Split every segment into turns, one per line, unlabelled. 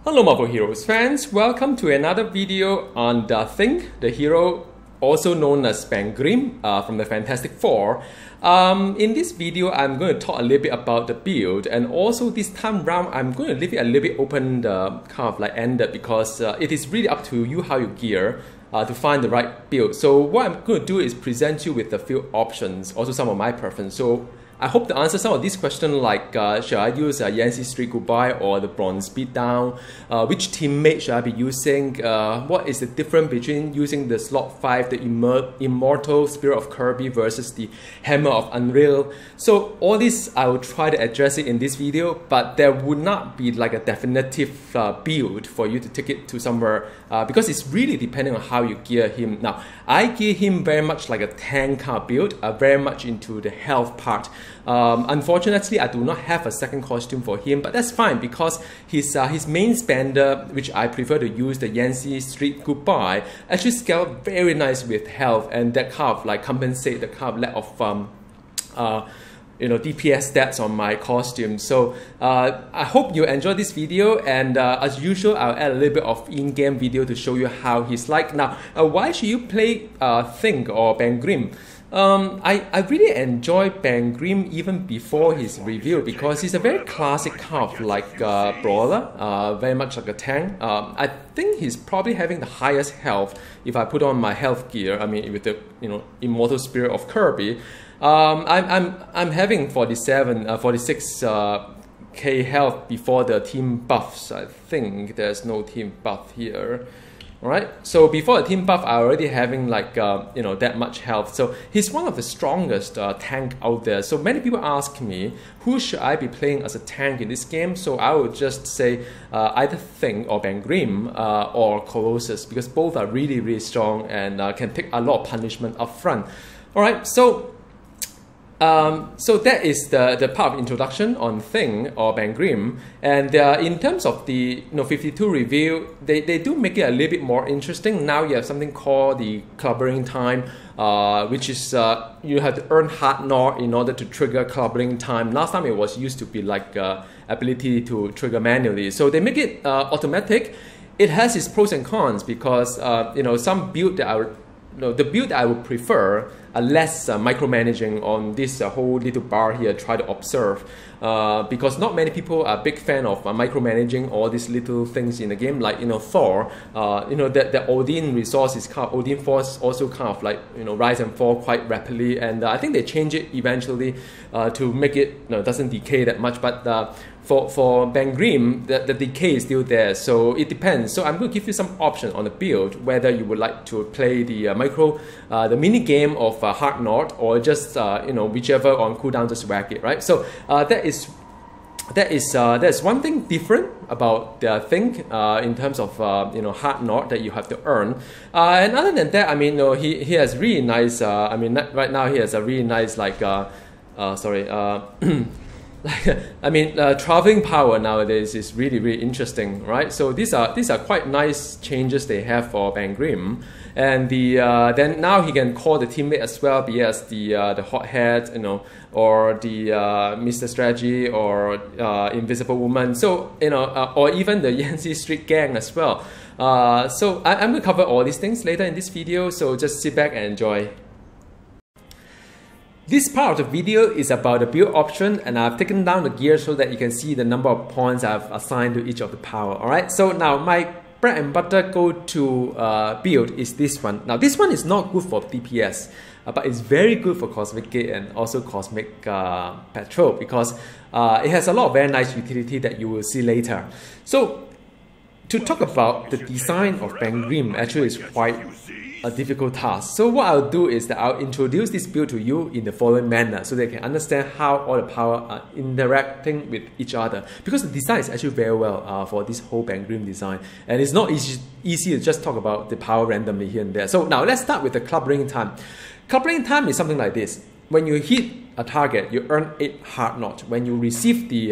Hello Marvel Heroes fans, welcome to another video on the Thing, the hero also known as Ben Grimm from the Fantastic Four. In this video I'm going to talk a little bit about the build, and also this time round I'm going to leave it a little bit open, kind of like ended, because it is really up to you how you gear to find the right build. So what I'm going to do is present you with a few options, also some of my preference. So I hope to answer some of these questions like should I use Yancy Street Goodbye or the Bronx Beatdown? Which teammate should I be using? What is the difference between using the slot 5, the Immortal Spirit of Kirby versus the Hammer of Angrir? So all this I will try to address it in this video, but there would not be like a definitive build for you to take it to somewhere because it's really depending on how you gear him. Now I gear him very much like a tank kind of build, very much into the health part. Unfortunately, I do not have a second costume for him, but that's fine because his main spender, which I prefer to use, the Yancy Street Goodbye, actually scaled very nice with health, and that kind of like compensate the kind of lack of DPS stats on my costume. So I hope you enjoy this video, and as usual I'll add a little bit of in-game video to show you how he's like. Now why should you play Thing or Ben Grimm? I really enjoy Ben Grimm even before his reveal because he's a very classic kind of like brawler, very much like a tank. I think he's probably having the highest health if I put on my health gear. I mean, with the Immortal Spirit of Kirby. I'm having 46 K health before the team buffs. I think there's no team buff here. Alright, so before the team buff, I already having like that much health. So he's one of the strongest tank out there. So many people ask me, who should I be playing as a tank in this game? So I would just say either Thing or Ben Grimm or Colossus, because both are really, really strong and can take a lot of punishment up front. Alright, so that is the part of introduction on Thing or Ben Grimm. And in terms of the 52 review, they do make it a little bit more interesting. Now you have something called the clubbering time, which is you have to earn hard knot in order to trigger clubbering time. Last time it was used to be like ability to trigger manually. So they make it automatic. It has its pros and cons because some build that the build I would prefer less micromanaging on this whole little bar here. Try to observe because not many people are big fan of micromanaging all these little things in the game, like Thor. The Odin resource is kind of, Odin force also kind of like rise and fall quite rapidly, and I think they change it eventually to make it doesn't decay that much, but for Ben Grimm, the decay is still there, so it depends. So I'm going to give you some options on the build, whether you would like to play the the mini game of hard knot, or just whichever on cooldown, just whack it, right? So that's one thing different about the Thing in terms of hard knot that you have to earn. And other than that, I mean, he has really nice. I mean, right now he has a really nice like traveling power nowadays is really, really interesting, right? So these are quite nice changes they have for Ben Grimm, and then now he can call the teammate as well, be as the hothead, or the Mr. Strategy, or Invisible Woman. So or even the Yancy Street Gang as well. So I'm going to cover all these things later in this video. So just sit back and enjoy. This part of the video is about the build option, and I've taken down the gear so that you can see the number of points I've assigned to each of the power. Alright, so now my bread and butter go-to build is this one. Now this one is not good for DPS, but it's very good for Cosmic Gate and also Cosmic Patrol, because it has a lot of very nice utility that you will see later. So to talk about the design of Ben Grimm actually is quite a difficult task. So what I'll do is that I'll introduce this build to you in the following manner so they can understand how all the power are interacting with each other, because the design is actually very well for this whole Ben Grimm design, and it's not easy to just talk about the power randomly here and there. So now let's start with the clubbering time. Clubbering time is something like this. when you hit a target, you earn 8 hard knot. When you receive the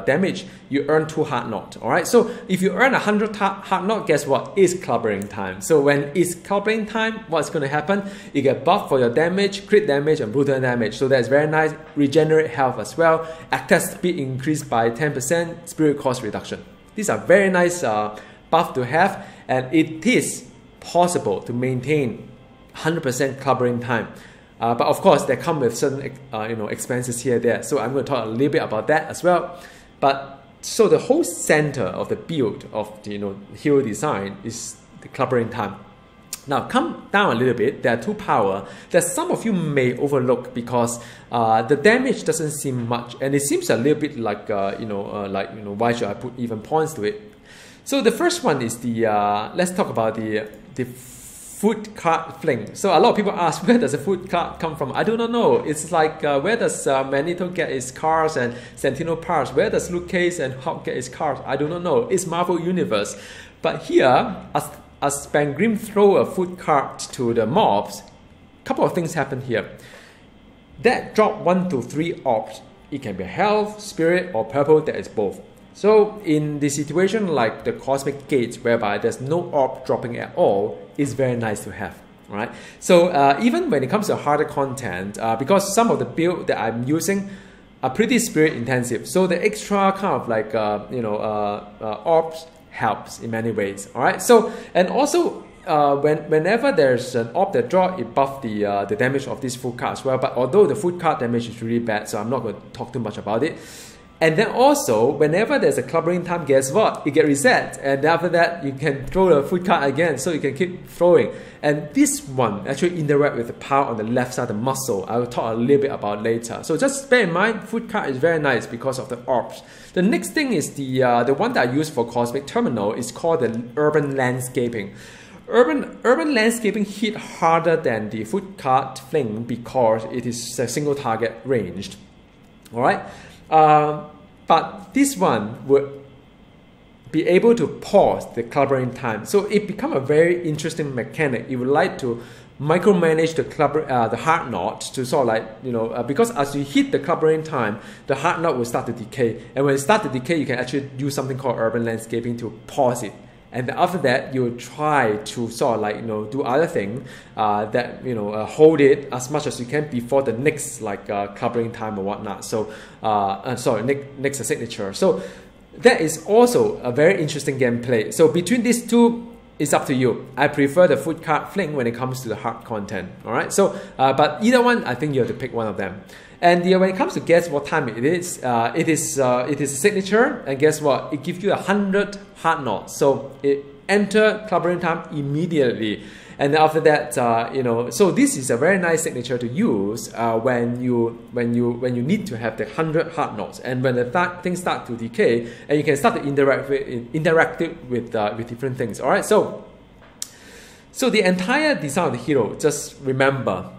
damage, you earn 2 hard knot. All right. So if you earn 100 hard knot, guess what? It's clobbering time. So when it's clobbering time, what's going to happen? You get buff for your damage, crit damage, and brutal damage. So that's very nice. Regenerate health as well. Attack speed increased by 10%. Spirit cost reduction. These are very nice buff to have, and it is possible to maintain 100% clobbering time. But of course, they come with certain expenses here and there. So I'm going to talk a little bit about that as well. But so the whole center of the build of the hero design is the clobbering time. Now come down a little bit. There are 2 power that some of you may overlook because the damage doesn't seem much, and it seems a little bit like why should I put even points to it? So the first one is the let's talk about the food cart fling. So a lot of people ask, where does a food cart come from? I do not know. It's like where does Magneto get his cars and Sentinel parts? Where does Luke Cage and Hulk get his cars? I do not know. It's Marvel Universe. But here, as Ben Grimm throw a food cart to the mobs, a couple of things happen here. That drop 1 to 3 orbs. It can be health, spirit, or purple. That is both. So in the situation like the Cosmic Gate, whereby there's no orb dropping at all, is very nice to have. Right? So even when it comes to harder content, because some of the build that I'm using are pretty spirit intensive, so the extra kind of like orbs helps in many ways. All right. So and also whenever there's an orb that draw, it buffs the damage of this food card as well. But although the food card damage is really bad, so I'm not going to talk too much about it. And then also, whenever there's a clobbering time, guess what? It gets reset. And after that, you can throw the food card again, so you can keep throwing. And this one actually interact with the power on the left side, the muscle. I will talk a little bit about later. So just bear in mind, food card is very nice because of the orbs. The next thing is the one that I use for Cosmic Terminal is called the Urban Landscaping. Urban Landscaping hit harder than the food card fling because it is a single target ranged. All right. But this one would be able to pause the clobbering time. So it becomes a very interesting mechanic. You would like to micromanage the hard knot to sort of like, because as you hit the clobbering time, the hard knot will start to decay. And when it starts to decay, you can actually use something called urban landscaping to pause it. And then after that, you try to sort of like, do other thing that, hold it as much as you can before the next like clobbering time or whatnot. So, next signature. So that is also a very interesting gameplay. So between these two, it's up to you. I prefer the food card fling when it comes to the hard content. All right. So, but either one, I think you have to pick one of them. And when it comes to guess what time it is a signature, and guess what? It gives you 100 hard knots. So it enter clobbering time immediately, and after that, so this is a very nice signature to use when you need to have the 100 hard knots, and when the things start to decay, and you can start to interact with different things. All right, so the entire design of the hero, just remember,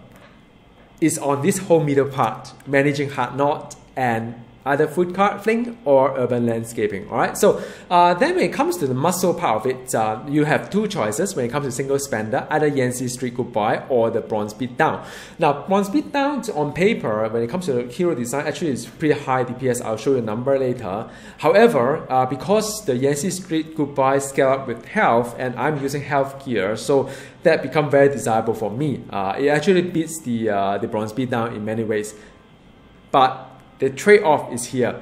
is on this whole middle part, managing hard knot and either food card fling or urban landscaping. All right. So then when it comes to the muscle part of it, you have 2 choices when it comes to single spender, either Yancy Street Goodbye or the Bronx Beatdown. Now Bronx Beatdown on paper, when it comes to the hero design, actually is pretty high DPS. I'll show you a number later. However, because the Yancy Street Goodbye scale up with health, and I'm using health gear, so that become very desirable for me. It actually beats the Bronx Beatdown in many ways, but the trade-off is here.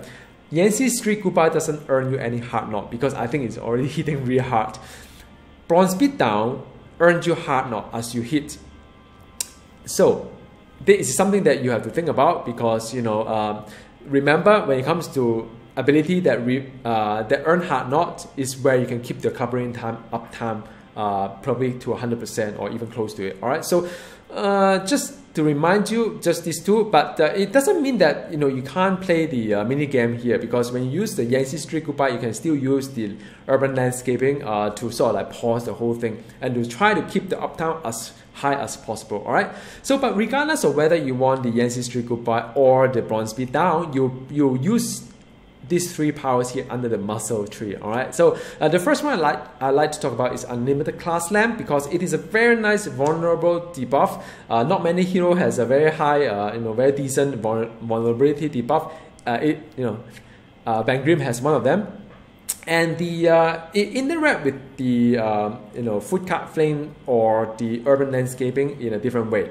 Yancy Street Goodbye doesn't earn you any hard knot because I think it's already hitting really hard. Bronx Beatdown earns you hard knot as you hit. So this is something that you have to think about because remember, when it comes to ability that earn hard knot is where you can keep the covering time uptime probably to 100% or even close to it. All right, so just to remind you, just these 2, but it doesn't mean that you can't play the mini game here, because when you use the Yancy Street Goodbye, you can still use the urban landscaping to sort of like pause the whole thing and to try to keep the uptime as high as possible. All right. So, but regardless of whether you want the Yancy Street Goodbye or the Bronx Beatdown, you use these three powers here under the muscle tree. All right. So the first one I like to talk about is Unlimited Class Slam, because it is a very nice vulnerable debuff. Not many hero has a very high, very decent vulnerability debuff. Ben Grimm has one of them. And it interact with the foot card flame or the urban landscaping in a different way.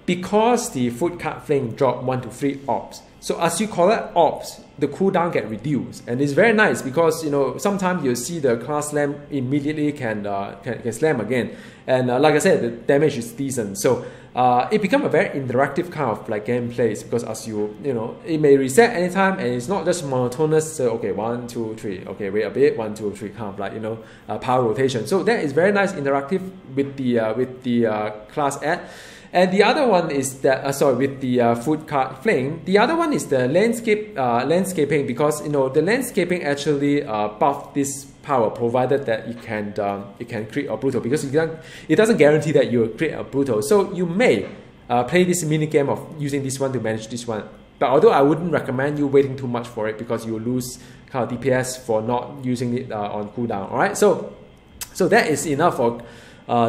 Because the foot card flame drop 1 to 3 orbs. So as you collect orbs, the cooldown get reduced, and it's very nice because sometimes you see the class slam immediately can slam again, and like I said, the damage is decent. So it becomes a very interactive kind of like gameplays, because as it may reset anytime, and it's not just monotonous. So okay, 1 2 3, okay, wait a bit, 1 2 3, kind of like power rotation. So that is very nice interactive with the class add. And the other one is that with the food card flame. The other one is the landscaping, because the landscaping actually buff this power, provided that it can create a brutal, because it doesn't guarantee that you will create a brutal. So you may play this mini game of using this one to manage this one. But although I wouldn't recommend you waiting too much for it, because you will lose kind of DPS for not using it on cooldown. All right, so that is enough for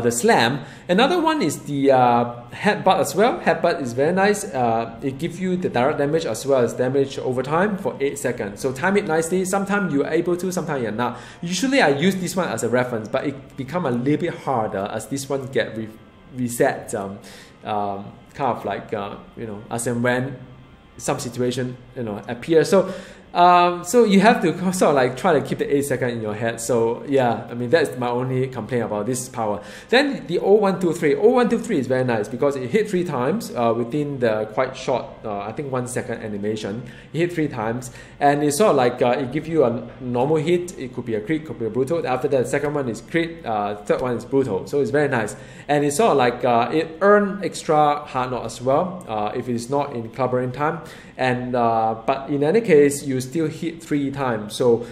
the slam. Another one is the headbutt as well. Headbutt is very nice. It gives you the direct damage as well as damage over time for 8 seconds. So time it nicely. Sometimes you're able to, sometimes you're not. Usually I use this one as a reference, but it becomes a little bit harder as this one get reset kind of like as and when some situation appear. So you have to sort of like try to keep the 8 seconds in your head. So yeah, I mean that's my only complaint about this power. Then the 0123. 0123 is very nice because it hit 3 times within the quite short, I think 1 second animation. It hit 3 times, and it's sort of like it gives you a normal hit. It could be a crit, could be a brutal. After that, the second one is crit, third one is brutal. So it's very nice, and it's sort of like it earns extra hard knot as well if it is not in clubbering time. And but in any case, you still hit 3 times. So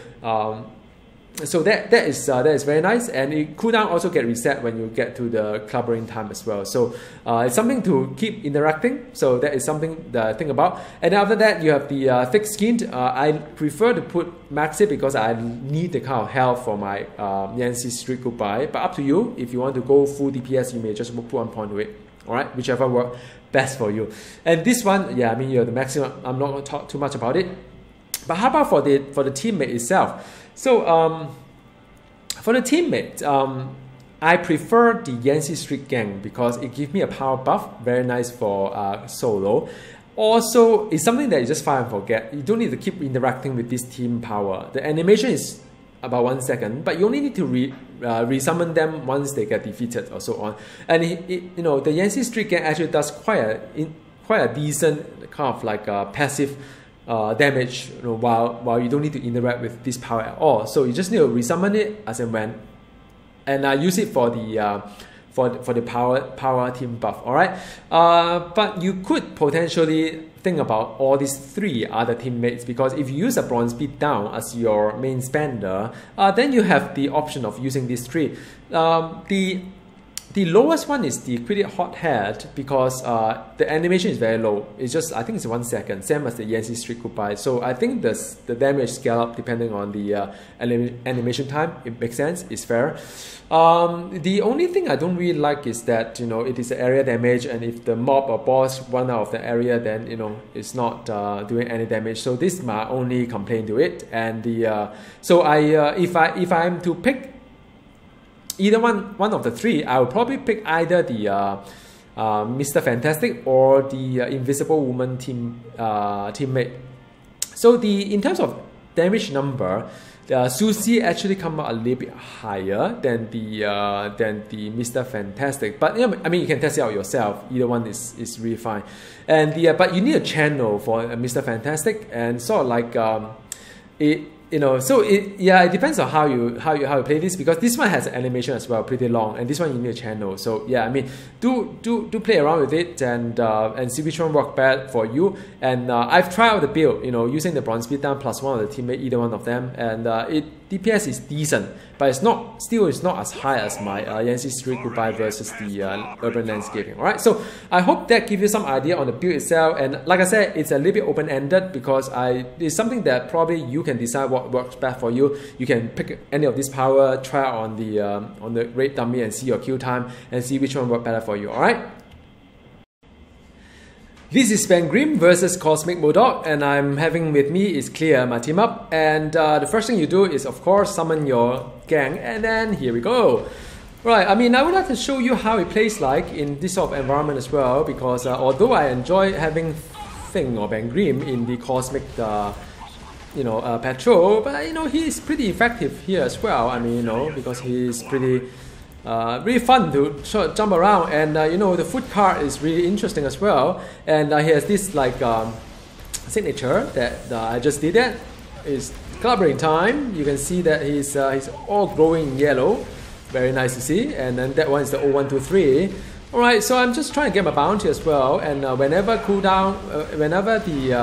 that is very nice, and it cooldown also get reset when you get to the clubbering time as well. So it's something to keep interacting. So that is something that I think about. And after that, you have the thick skinned. I prefer to put max it because I need the kind of health for my Yancy Street Goodbye. But up to you. If you want to go full DPS, you may just put 1 point to it. All right, whichever works best for you. And this one, yeah, I mean you're the maximum. I'm not going to talk too much about it. But how about for the teammate itself? So for the teammate, I prefer the Yancy Street Gang because it gives me a power buff, very nice for solo. Also, it's something that you just find and forget. You don't need to keep interacting with this team power. The animation is about 1 second, but you only need to resummon them once they get defeated or so on. And the Yancy Street Gang actually does quite a decent kind of like passive damage, while you don't need to interact with this power at all. So you just need to resummon it as and when, and use it for the for the power team buff. All right, but you could potentially think about all these 3 other teammates, because if you use a Bronx Beatdown as your main spender, then you have the option of using these 3. The lowest one is the Pretty Hot Head because the animation is very low. It's just, I think it's 1 second, same as the Yancy Street Goodbye. So I think the damage scale up depending on the animation time. It makes sense, it's fair. The only thing I don't really like is that it is area damage, and if the mob or boss run out of the area, then it's not doing any damage. So this is my only complaint to it. And so if I'm to pick either one of the 3, I will probably pick either the Mr. Fantastic or the Invisible Woman teammate. So in terms of damage number, Susie actually come out a little bit higher than the Mr. Fantastic. But I mean you can test it out yourself. Either one is really fine. And but you need a channel for Mr. Fantastic, and sort of like so it depends on how you play this, because this one has an animation as well, pretty long, and this one you need a channel. So yeah, I mean, do play around with it and see which one works best for you. And I've tried out the build, using the Bronx Beatdown plus one of the teammate, either one of them, and DPS is decent, but it's not as high as my Yancy Street Goodbye versus the urban landscaping. All right, so I hope that gives you some idea on the build itself. And like I said, it's a little bit open-ended because it's something that probably you can decide what works best for you. You can pick any of this power, try out on the raid dummy and see your kill time and see which one works better for you. All right. This is Ben Grimm versus Cosmic MODOK, and I'm having with me is Clear, my team up. And the first thing you do is, of course, summon your gang, and then here we go. Right, I mean, I would like to show you how it plays like in this sort of environment as well, because although I enjoy having Thing or Ben Grimm in the Cosmic patrol, but he's pretty effective here as well. I mean, because he's pretty really fun to jump around, and the food cart is really interesting as well. And he has this like signature that I just did. That is collaborating time. You can see that he's all glowing yellow, very nice to see. And then that one is the 0123. All right, so I'm just trying to get my bounty as well. And whenever cooldown, whenever the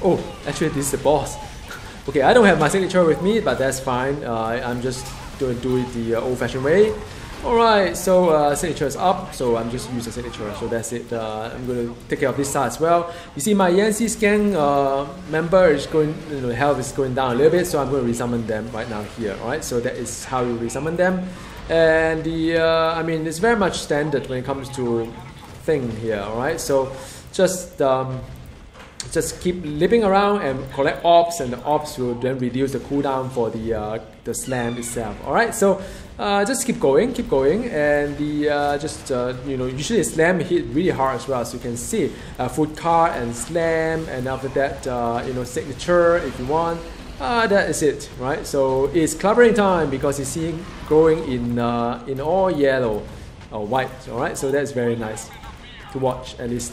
oh, actually this is the boss. Okay, I don't have my signature with me, but that's fine. I'm just going to do it the old-fashioned way. Alright, so signature is up, so I'm just using signature, so that's it. I'm going to take care of this side as well. You see my Yancy's gang member is going, health is going down a little bit, so I'm going to resummon them right now here. Alright, so that is how you resummon them. And the, I mean, it's very much standard when it comes to thing here. Alright, so just keep leaping around and collect orbs, and the orbs will then reduce the cooldown for the slam itself. All right, so just keep going, and the usually the slam hit really hard as well. So you can see food cart and slam, and after that signature if you want. That is it, right? So it's collaborating time because you see growing in all yellow or white. All right, so that's very nice to watch at least.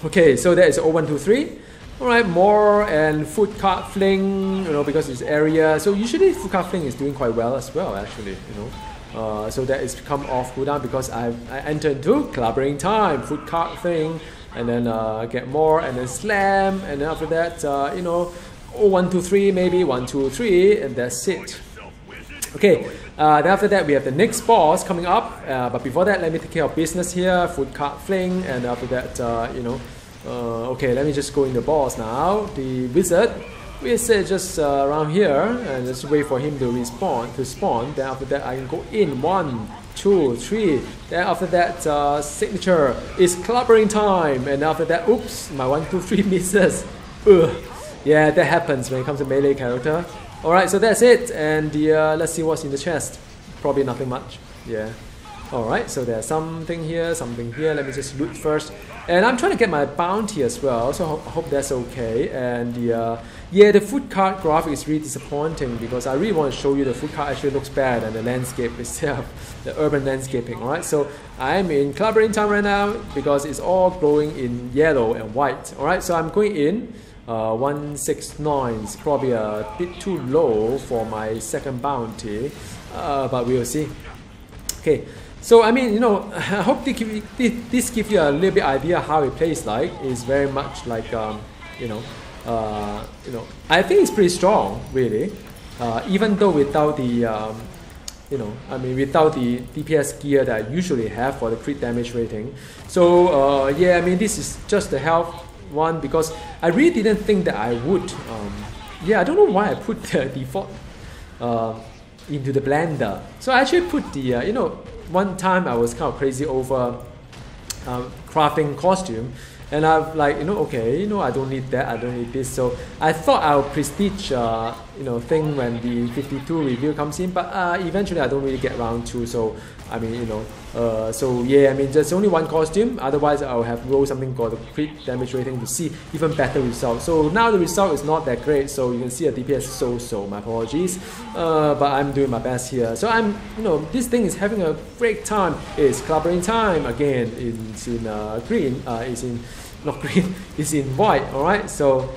Okay, so that is 0123. Alright, more and food cart fling, because it's area. So usually food cart fling is doing quite well as well, actually, so that is come off cooldown because I entered into collaborating time, food cart fling, and then get more, and then slam, and then after that, 0123 maybe 123, and that's it. Okay, then after that we have the next boss coming up, but before that let me take care of business here, food cart fling, and after that okay, let me just go in the boss now. The wizard just around here, and just wait for him to spawn. Then after that I can go in 1, 2, 3. Then after that signature is collaborating time, and after that, oops, my 1, 2, 3 misses. Ugh. Yeah, that happens when it comes to melee character. Alright, so that's it, and let's see what's in the chest. Probably nothing much. Yeah. Alright, so there's something here, let me just loot first. And I'm trying to get my bounty as well, so I hope that's okay. And the food cart graphic is really disappointing because I really want to show you the food cart actually looks bad and the landscape itself, the urban landscaping. Alright, so I'm in collaborating time right now because it's all glowing in yellow and white. Alright, so I'm going in 169 is probably a bit too low for my second bounty, but we will see. Okay. So I mean, I hope this gives you a little bit idea how it plays like. It's very much like I think it's pretty strong really, even though without the without the DPS gear that I usually have for the crit damage rating. So yeah, I mean this is just the health one because I really didn't think that I would. Yeah, I don't know why I put the default into the blender. So I actually put the one time I was kind of crazy over crafting costume, and I've like okay, I don't need that, I don't need this. So I thought I'll prestige thing when the 52 review comes in, but eventually I don't really get around to. So I mean so yeah, I mean there's only one costume. Otherwise I'll have rolled something called the crit damage rating to see even better results. So now the result is not that great. So you can see a DPS so. My apologies, but I'm doing my best here. So I'm this thing is having a great time. It's collaborating time again. It's in green. It's in not green. It's in white. All right. So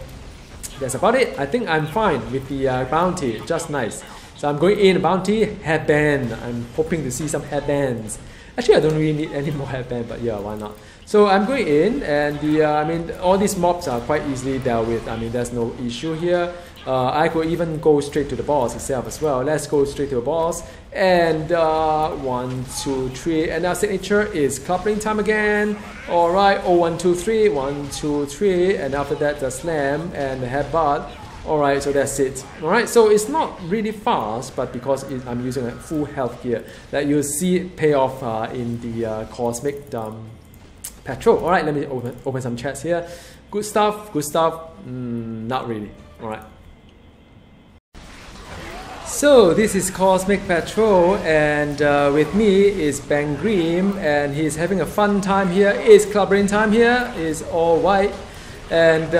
that's about it. I think I'm fine with the bounty, just nice. So I'm going in bounty, headband. I'm hoping to see some headbands. Actually, I don't really need any more headband, but yeah, why not? So I'm going in, and I mean, all these mobs are quite easily dealt with. I mean, there's no issue here. I could even go straight to the boss itself as well. Let's go straight to the boss. And 1, 2, 3. And our signature is clubbing time again. Alright, 1, 2, 3. 1, 2, 3. And after that, the slam and the headbutt. Alright, so that's it. Alright, so it's not really fast, but because I'm using a full health gear, that you'll see it pay off in the Cosmic Patrol. Alright, let me open some chats here. Good stuff, good stuff. Not really. Alright. So this is Cosmic Patrol, and with me is Ben Grimm, and he's having a fun time here. It's clubbing time here. It's all white. And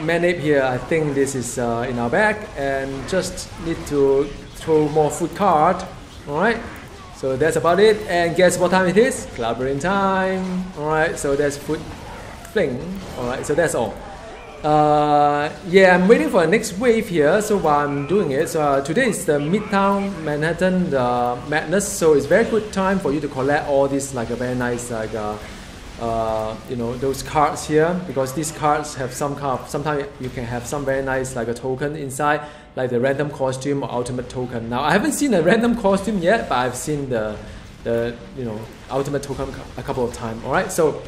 Manip here, I think this is in our bag, and just need to throw more food card. Alright, so that's about it. And guess what time it is? Clubbing time. Alright, so that's food fling. Alright, so that's all. Yeah, I'm waiting for the next wave here, so while I'm doing it, so today is the Midtown Manhattan Madness, so it's very good time for you to collect all these like a very nice like you know, those cards here, because these cards have some kind of, sometimes you can have some very nice like a token inside, like the random costume or ultimate token. Now I haven't seen a random costume yet, but I've seen the you know, ultimate token a couple of times. Alright, so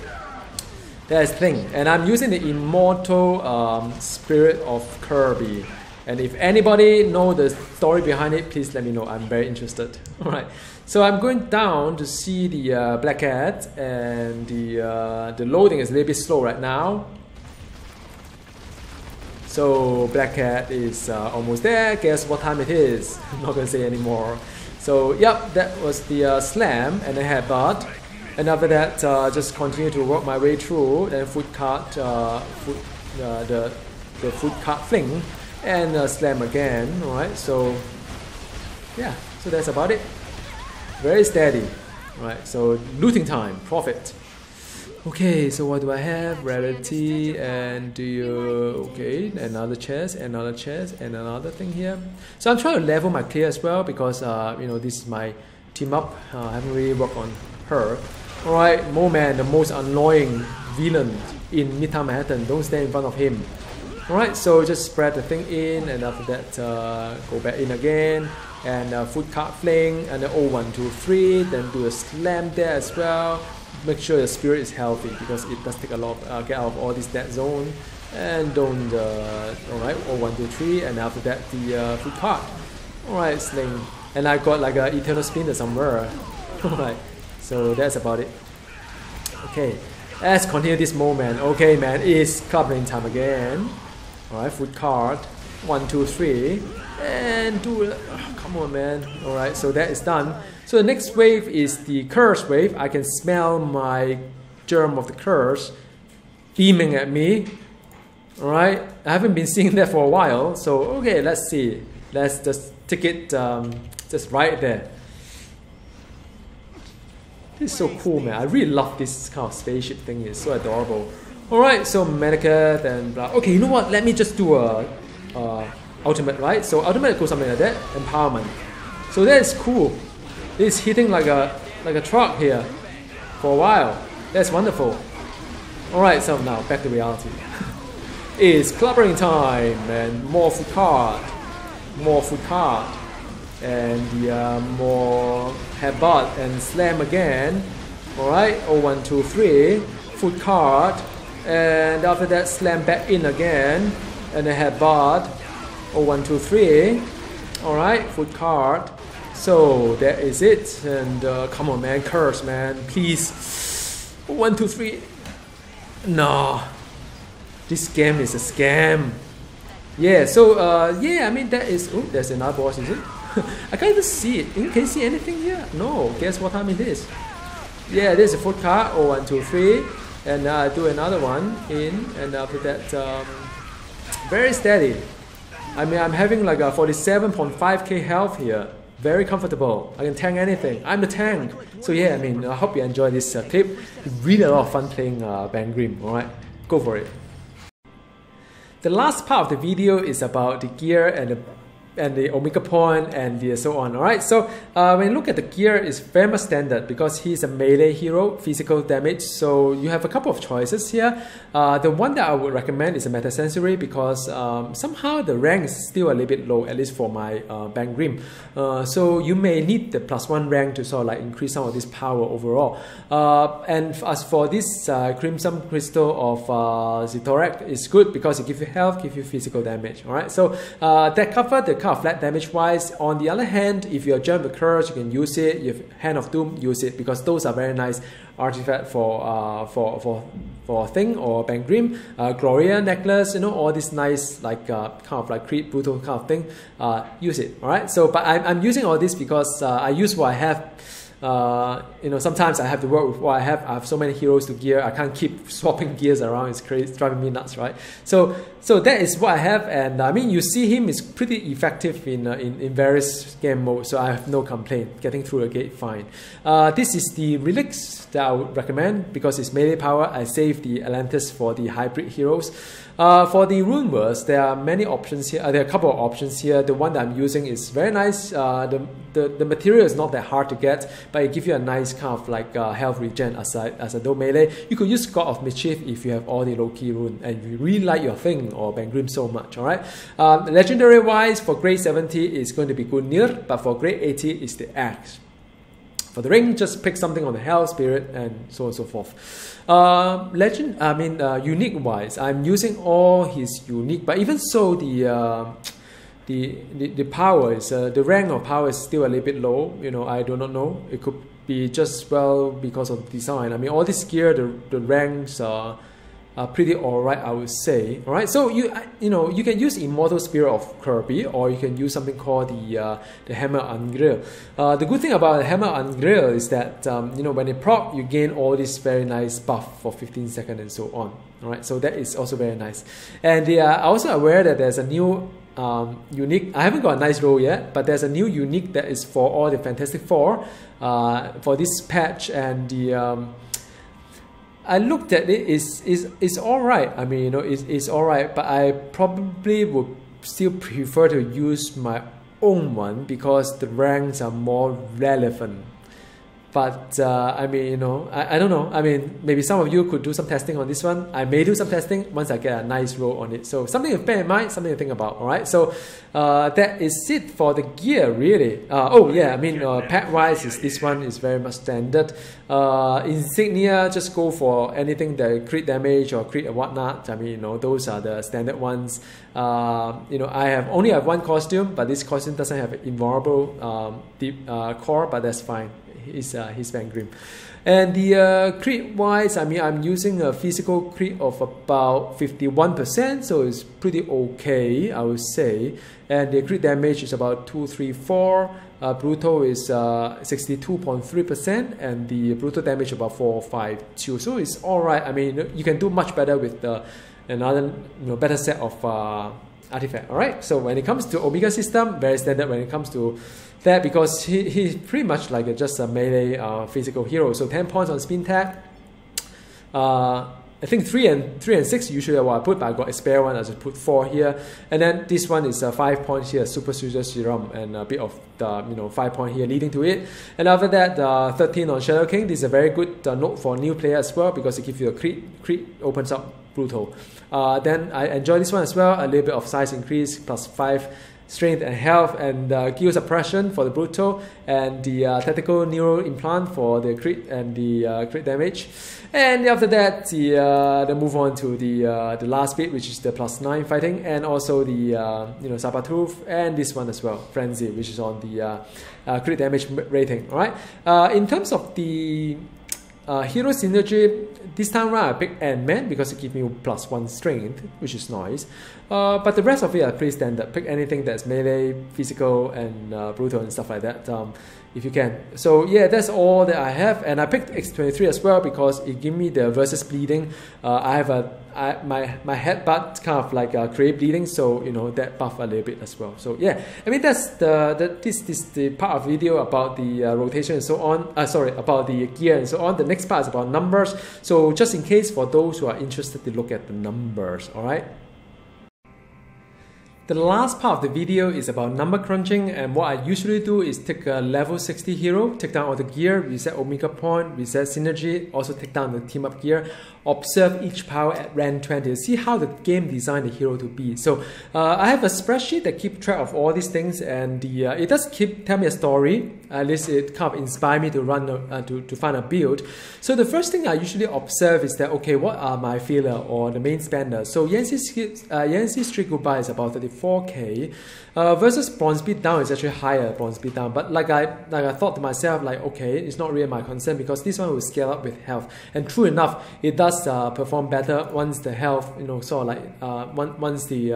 that's the thing, and I'm using the Immortal Spirit of Kirby, and if anybody know the story behind it, please let me know. I'm very interested. Alright, so I'm going down to see the Black Cat, and the loading is a little bit slow right now. So Black Cat is almost there. Guess what time it is? I'm not gonna say anymore. So yep, that was the slam and the headbutt. And after that, just continue to work my way through, then foot cart, the foot cart fling, and slam again. Alright, so yeah, so that's about it. Very steady. Alright, so looting time, profit. Okay, so what do I have? Rarity, and do you, okay, another chest, and another thing here. So I'm trying to level my clear as well, because you know, this is my team up. I haven't really worked on her. Alright, Moman, the most annoying villain in Midtown Manhattan. Don't stand in front of him. Alright, so just spread the thing in, and after that go back in again, and foot cart fling, and then 1, 2, 3, then do a slam there as well. Make sure the spirit is healthy, because it does take a lot of, get out of all this dead zone, and don't, alright, 1, 2, 3, and after that the foot cart. Alright, sling, and I got like an eternal spinner somewhere. Alright. So that's about it. Okay, let's continue this moment. Okay, man, it's clubbing time again. Alright, foot card. 1, 2, 3. And do it. Oh, come on, man. Alright, so that is done. So the next wave is the curse wave. I can smell my germ of the curse beaming at me. Alright, I haven't been seeing that for a while. So, okay, let's see. Let's just take it just right there. This is so cool, man. I really love this kind of spaceship thing. It's so adorable. Alright, so Medica, then blah. Okay, you know what? Let me just do a ultimate, right? So ultimate goes something like that. Empowerment. So that's cool. It's hitting like a truck here for a while. That's wonderful. Alright, so now back to reality. It's clubbering time, and more food card. More food card. And the more headbutt and slam again. Alright, 1, 2, 3, foot card, and after that slam back in again, and a headbutt, 1, 2, 3, alright, foot card. So that is it, and come on, man, curse, man, please. 1, 2, 3. No, this game is a scam. Yeah, so yeah, I mean that is, oh, there's another boss, is it? I can't even see it. Can you see anything here? No. Guess what time it is? Yeah, there's a foot card. 1, 2, 3, and do another one in, and after that, very steady. I mean, I'm having like a 47.5k health here. Very comfortable. I can tank anything. I'm the tank. So yeah, I mean, I hope you enjoy this clip. Really a lot of fun playing Ben Grimm. All right, go for it. the last part of the video is about the gear and the Omega point and the so on. Alright, so when you look at the gear, it's very much standard because he's a melee hero, physical damage, so you have a couple of choices here. The one that I would recommend is a Meta Sensory because somehow the rank is still a little bit low, at least for my Ben Grimm. So you may need the +1 rank to sort of like increase some of this power overall. And as for this Crimson Crystal of Zitorak, it's good because it gives you health, gives you physical damage. Alright, so that covered the flat damage wise. On the other hand, if you're Gem of the Curse, you can use it. You have Hand of Doom, use it because those are very nice artifact for Thing or Ben Grimm. Gloria necklace, you know, all this nice like kind of like Creed brutal kind of thing. Use it. Alright, so but I'm using all this because I use what I have. You know, sometimes I have to work with what I have. I have so many heroes to gear. I can't keep swapping gears around. It's crazy, it's driving me nuts, right? So that is what I have, and I mean, you see him is pretty effective in various game modes. So I have no complaint. Getting through the gate, fine. This is the relics that I would recommend because it's melee power. I save the Atlantis for the hybrid heroes. For the rune words, there are many options here. There are a couple of options here. The one that I'm using is very nice. The material is not that hard to get, but it gives you a nice kind of like health regen as a low melee. You could use God of Mischief if you have all the low key rune and you really like your Thing or Ben Grimm so much. Alright. Legendary wise, for grade 70 is going to be Gungnir, but for grade 80 is the Axe. For the ring, just pick something on the Hell Spirit and so on and so forth. Unique wise, I'm using all his unique, but even so, the power is the rank of power is still a little bit low. You know, I do not know. It could be just well because of design. I mean, all this gear, the ranks are pretty alright, I would say. Alright, so you can use Immortal Spirit of Kirby, or you can use something called the Hammer of Angrir. The good thing about the Hammer of Angrir is that you know, when it proc, you gain all this very nice buff for 15 seconds and so on. Alright, so that is also very nice. And I'm also aware that there's a new unique. I haven't got a nice roll yet, but there's a new unique that is for all the Fantastic Four for this patch, and the I looked at it, it's alright. I mean, you know, it's alright, but I probably would still prefer to use my own one because the ranks are more relevant. But I mean, you know, I don't know. I mean, maybe some of you could do some testing on this one. I may do some testing once I get a nice roll on it. So something to bear in mind, something to think about. All right. So that is it for the gear, really. Oh yeah, I mean, pack wise, this one is very much standard. Insignia, just go for anything that crit damage or crit and whatnot. I mean, you know, those are the standard ones. You know, I only have one costume, but this costume doesn't have invulnerable deep core, but that's fine. He's Ben Grimm. And the crit wise, I mean, I'm using a physical crit of about 51%, so it's pretty okay, I would say. And the crit damage is about 234. Brutal is 62.3%, and the brutal damage about 452. So it's alright. I mean, you can do much better with another, you know, better set of artifact. Alright, so when it comes to Omega system, very standard when it comes to that, because he's pretty much like just a melee physical hero. So 10 points on spin tag. I think 3 and 6 usually what I put, but I got a spare one. I just put 4 here, and then this one is 5 points here, Super Soldier Serum, and a bit of the 5 point here leading to it. And after that, 13 on Shadow King. This is a very good note for new player as well because it gives you a crit opens up brutal. Then I enjoy this one as well. A little bit of size increase, plus 5 strength and health, and Geo Suppression for the brutal, and the tactical neural implant for the crit and the crit damage. And after that, the move on to the last bit, which is the +9 fighting, and also the Sabatooth, and this one as well, Frenzy, which is on the crit damage rating. All right. In terms of the hero synergy, this time around I picked Ant-Man because it gives me +1 strength, which is nice. But the rest of it are pretty standard. Pick anything that's melee, physical, and brutal and stuff like that, if you can. So yeah, that's all that I have. And I picked X23 as well because it gives me the versus bleeding. I have my headbutt kind of like create bleeding, so you know that buff a little bit as well. So yeah, I mean that's the part of video about the rotation and so on. Sorry, about the gear and so on. The next part is about numbers. So just in case for those who are interested to look at the numbers, all right. The last part of the video is about number crunching, and what I usually do is take a level 60 hero, take down all the gear, reset Omega Point, reset Synergy, also take down the team up gear, observe each power at rank 20 to see how the game designed the hero to be. So I have a spreadsheet that keeps track of all these things, and it does tell me a story. At least it kind of inspires me to run to find a build. So the first thing I usually observe is that, okay, what are my filler or the main spender? So Yancy Street Goodbye is about 34k versus Bronx Beatdown is actually higher. Bronx Beatdown, but like I thought to myself, like, okay, it's not really my concern because this one will scale up with health, and true enough, it does perform better once the health, sort of like once the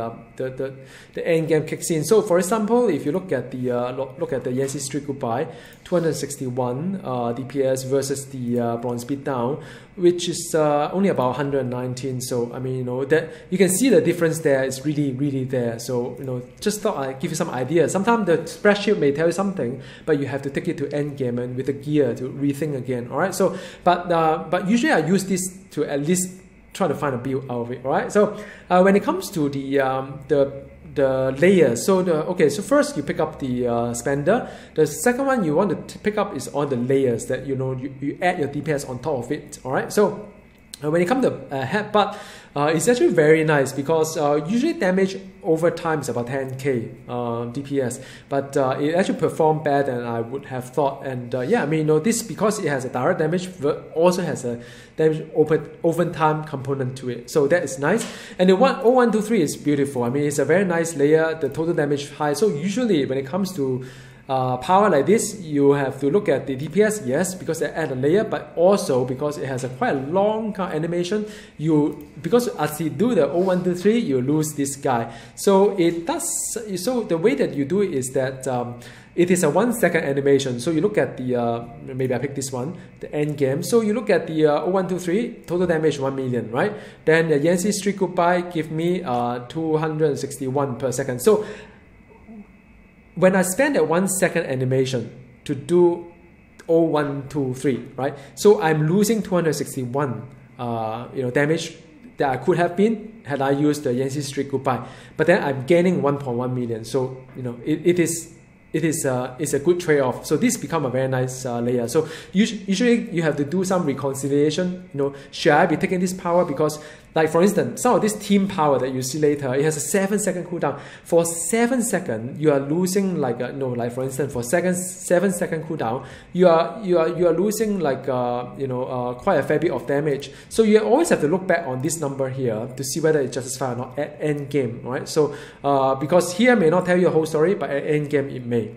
end game kicks in. So for example, if you look at the Yancy Street Goodbye, 261 DPS versus the Bronx Beatdown, which is only about 119. So I mean, that you can see the difference there is really there. So just thought I'd give you some ideas. Sometimes the spreadsheet may tell you something, but you have to take it to endgame and with the gear to rethink again. All right. So but usually I use this to at least try to find a build out of it. All right. So when it comes to the layers, so so first you pick up the spender. The second one you want to pick up is all the layers that you add your DPS on top of it. All right. So when it comes to headbutt, it's actually very nice because usually damage over time is about 10k DPS, but it actually performed better than I would have thought. And yeah, I mean, this because it has a direct damage, but also has a damage over time component to it. So that is nice. And the 0123 is beautiful. I mean, it's a very nice layer. The total damage high. So usually when it comes to power like this, you have to look at the DPS, yes, because they add a layer, but also because it has a quite a long animation. Because as you do the 0123, you lose this guy. So it does. So the way that you do it is that it is a 1 second animation. So you look at the maybe I pick this one, the end game. So you look at the 0123, total damage 1 million, right? Then the Yancy Street Goodbye give me 261 per second. So when I spend that 1 second animation to do 0123, right? So I'm losing 261 damage that I could have been had I used the Yancy Street Goodbye. But then I'm gaining 1.1 million. So it's a good trade-off. So this become a very nice layer. So usually you have to do some reconciliation. Should I be taking this power? Because like for instance, some of this team power that you see later, it has a 7-second cooldown. For 7 seconds, you are losing like like for instance, for 7-second cooldown, you are losing like quite a fair bit of damage. So you always have to look back on this number here to see whether it's justified or not at end game, right? So because here may not tell you the whole story, but at end game it may.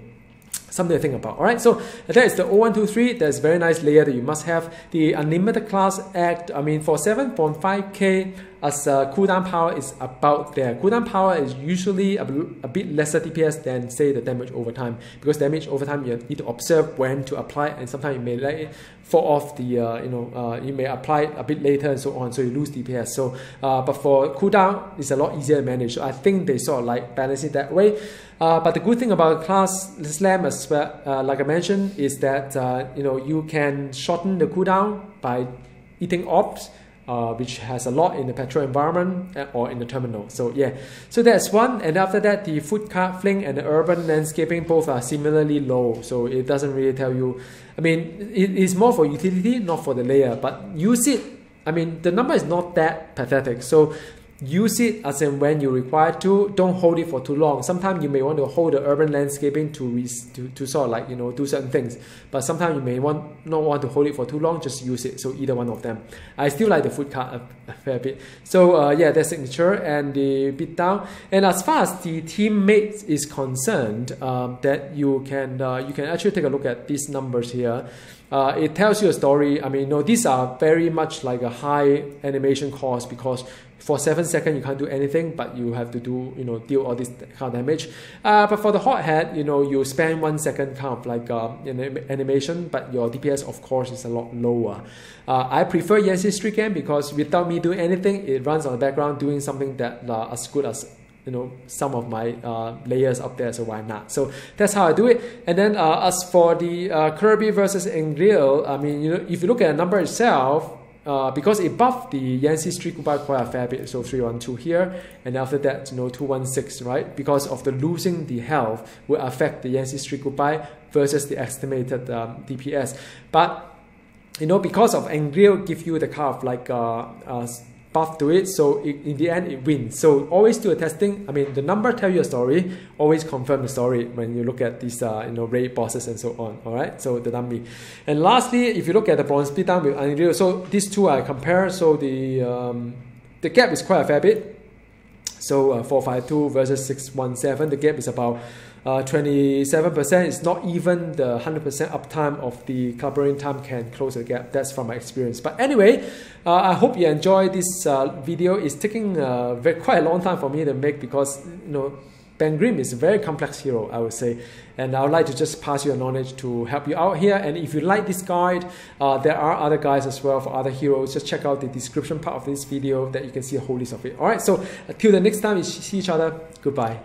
Something to think about. All right, so that is the 0123. That's a very nice layer that you must have. The unlimited class act, I mean, for 7.5k as cooldown power is about there. Cooldown power is usually a bit lesser DPS than say the damage over time, because damage over time you need to observe when to apply, and sometimes you may let it fall off the you may apply it a bit later and so on, so you lose DPS. So but for cooldown it's a lot easier to manage. So I think they sort of like balance it that way. But the good thing about class slam as well, like I mentioned, is that you can shorten the cooldown by eating orbs, which has a lot in the petrol environment or in the terminal. So yeah, so that's one. And after that, the food cart fling and the urban landscaping both are similarly low. So it doesn't really tell you. I mean, it is more for utility, not for the layer. But use it. I mean, the number is not that pathetic. So use it as and when you require to. Don't hold it for too long. Sometimes you may want to hold the urban landscaping to sort of like do certain things, but sometimes you may not want to hold it for too long. Just use it. So either one of them. I still like the food cart a fair bit. So yeah, that's signature and the beatdown. And as far as the teammates is concerned, that you can actually take a look at these numbers here. It tells you a story. I mean, these are very much like a high animation cost, because for 7 seconds you can't do anything, but you have to do deal all this kind of damage. But for the hot head, you spend 1 second kind of like animation, but your DPS of course is a lot lower. I prefer Yancy Street game because without me doing anything, it runs on the background doing something that as good as some of my layers up there, so why not? So that's how I do it. And then as for the Kirby versus Angrir, I mean, if you look at the number itself, because it buffed the Yancy Street Goodbye quite a fair bit, so 312 here, and after that, 216, right? Because of the losing the health will affect the Yancy Street Goodbye versus the estimated DPS. But because of Angrir give you the kind of like buff to it, so in the end it wins. So always do a testing. I mean, the number tell you a story. Always confirm the story when you look at these raid bosses and so on. All right, so the dummy. And lastly, if you look at the Bronx Beatdown with Unreal, so these two I compare. So the gap is quite a fair bit. So 452 versus 617, the gap is about 27%. It's not even the 100% uptime of the collaborating time can close the gap. That's from my experience. But anyway, I hope you enjoy this video. It's taking quite a long time for me to make because Ben Grimm is a very complex hero, I would say, and I would like to just pass you a knowledge to help you out here. And if you like this guide, there are other guides as well for other heroes. Just check out the description part of this video that you can see a whole list of it. All right, so until the next time we see each other, goodbye.